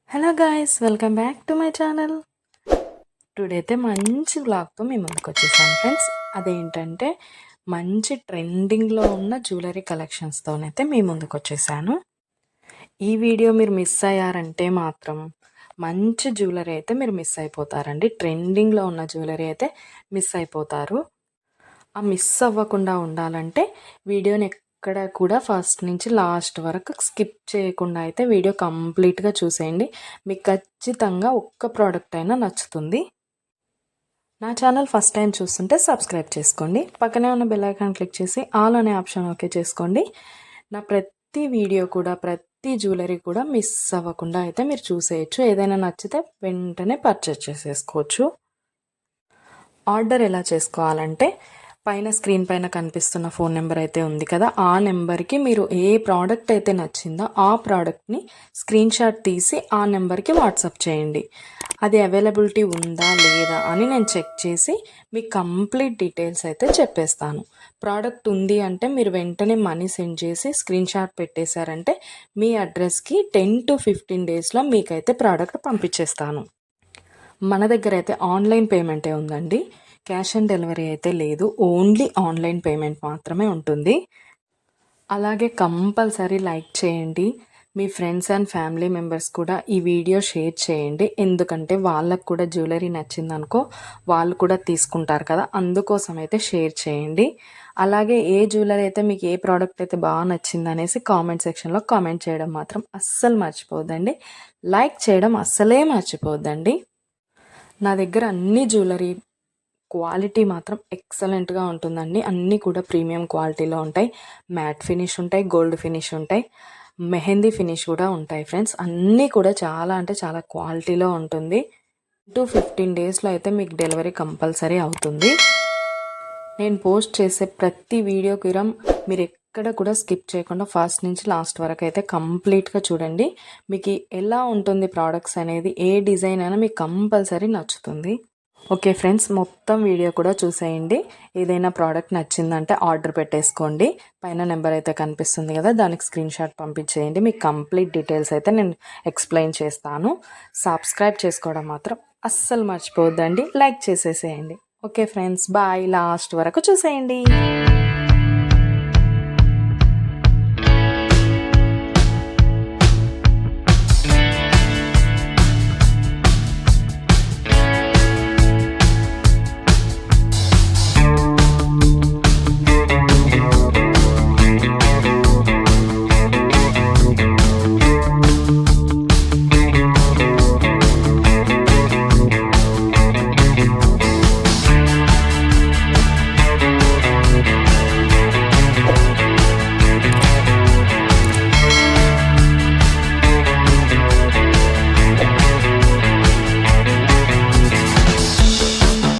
Hello guys, welcome back to my channel. Today అయితే మంచి వ్లాగ్తో మీ ముందుకు వచ్చేసాను ఫ్రెండ్స్. అదేంటంటే మంచి ట్రెండింగ్లో ఉన్న జ్యువెలరీ కలెక్షన్స్తోనైతే మీ ముందుకు వచ్చేసాను. ఈ వీడియో మీరు మిస్ అయ్యారంటే మాత్రం మంచి జ్యువెలరీ అయితే మీరు మిస్ అయిపోతారండి. ట్రెండింగ్లో ఉన్న జ్యువెలరీ అయితే మిస్ అయిపోతారు. ఆ మిస్ అవ్వకుండా ఉండాలంటే వీడియోని ఎక్కడ కూడా ఫస్ట్ నుంచి లాస్ట్ వరకు స్కిప్ చేయకుండా అయితే వీడియో కంప్లీట్గా చూసేయండి. మీకు ఖచ్చితంగా ఒక్క ప్రోడక్ట్ అయినా నచ్చుతుంది. నా ఛానల్ ఫస్ట్ టైం చూస్తుంటే సబ్స్క్రైబ్ చేసుకోండి. పక్కనే ఉన్న బెల్ ఐకాన్ క్లిక్ చేసి ఆల్ అనే ఆప్షన్ ఓకే చేసుకోండి. నా ప్రతి వీడియో కూడా ప్రతి జ్యువెలరీ కూడా మిస్ అవ్వకుండా అయితే మీరు చూసేయచ్చు. ఏదైనా నచ్చితే వెంటనే పర్చేస్ చేసేసుకోవచ్చు. ఆర్డర్ ఎలా చేసుకోవాలంటే పైన స్క్రీన్ పైన కనిపిస్తున్న ఫోన్ నెంబర్ అయితే ఉంది కదా, ఆ నెంబర్కి మీరు ఏ ప్రోడక్ట్ అయితే నచ్చిందో ఆ ప్రోడక్ట్ని స్క్రీన్ షాట్ తీసి ఆ నెంబర్కి వాట్సాప్ చేయండి. అది అవైలబిలిటీ ఉందా లేదా అని నేను చెక్ చేసి మీకు కంప్లీట్ డీటెయిల్స్ అయితే చెప్పేస్తాను. ప్రోడక్ట్ ఉంది అంటే మీరు వెంటనే మనీ సెండ్ చేసి స్క్రీన్ షాట్ పెట్టేశారంటే మీ అడ్రస్కి 10 to 15 డేస్లో మీకైతే ప్రోడక్ట్ పంపించేస్తాను. మన దగ్గర అయితే ఆన్లైన్ పేమెంటే ఉందండి. క్యాష్ ఆన్ డెలివరీ అయితే లేదు. ఓన్లీ ఆన్లైన్ పేమెంట్ మాత్రమే ఉంటుంది. అలాగే కంపల్సరీ లైక్ చేయండి. మీ ఫ్రెండ్స్ అండ్ ఫ్యామిలీ మెంబర్స్ కూడా ఈ వీడియో షేర్ చేయండి. ఎందుకంటే వాళ్ళకు కూడా జ్యువెలరీ నచ్చిందనుకో వాళ్ళు కూడా తీసుకుంటారు కదా, అందుకోసం అయితే షేర్ చేయండి. అలాగే ఏ జ్యువెలరీ అయితే మీకు ఏ ప్రోడక్ట్ అయితే బాగా నచ్చింది అనేసి కామెంట్ సెక్షన్లో కామెంట్ చేయడం మాత్రం అస్సలు మర్చిపోద్దండి. లైక్ చేయడం అస్సలే మర్చిపోద్దండి. నా దగ్గర అన్ని జ్యువెలరీ క్వాలిటీ మాత్రం ఎక్సలెంట్గా ఉంటుందండి. అన్నీ కూడా ప్రీమియం క్వాలిటీలో ఉంటాయి. మ్యాట్ ఫినిష్ ఉంటాయి, గోల్డ్ ఫినిష్ ఉంటాయి, మెహందీ ఫినిష్ కూడా ఉంటాయి ఫ్రెండ్స్. అన్నీ కూడా చాలా అంటే చాలా క్వాలిటీలో ఉంటుంది. 15 డేస్లో అయితే మీకు డెలివరీ కంపల్సరీ అవుతుంది. నేను పోస్ట్ చేసే ప్రతి వీడియోకి మీరు ఎక్కడ కూడా స్కిప్ చేయకుండా ఫస్ట్ నుంచి లాస్ట్ వరకు అయితే కంప్లీట్గా చూడండి. మీకు ఎలా ఉంటుంది ప్రోడక్ట్స్ అనేది, ఏ డిజైన్ అయినా మీకు కంపల్సరీ నచ్చుతుంది. ఓకే ఫ్రెండ్స్, మొత్తం వీడియో కూడా చూసేయండి. ఏదైనా ప్రోడక్ట్ నచ్చిందంటే ఆర్డర్ పెట్టేసుకోండి. పైన నెంబర్ అయితే కనిపిస్తుంది కదా, దానికి స్క్రీన్ షాట్ పంపించేయండి. మీకు కంప్లీట్ డీటెయిల్స్ అయితే నేను ఎక్స్ప్లెయిన్ చేస్తాను. సబ్స్క్రైబ్ చేసుకోవడం మాత్రం అస్సలు మర్చిపోవద్దండి. లైక్ చేసేసేయండి. Okay friends, bye. లాస్ట్ వరకు చూసేయండి.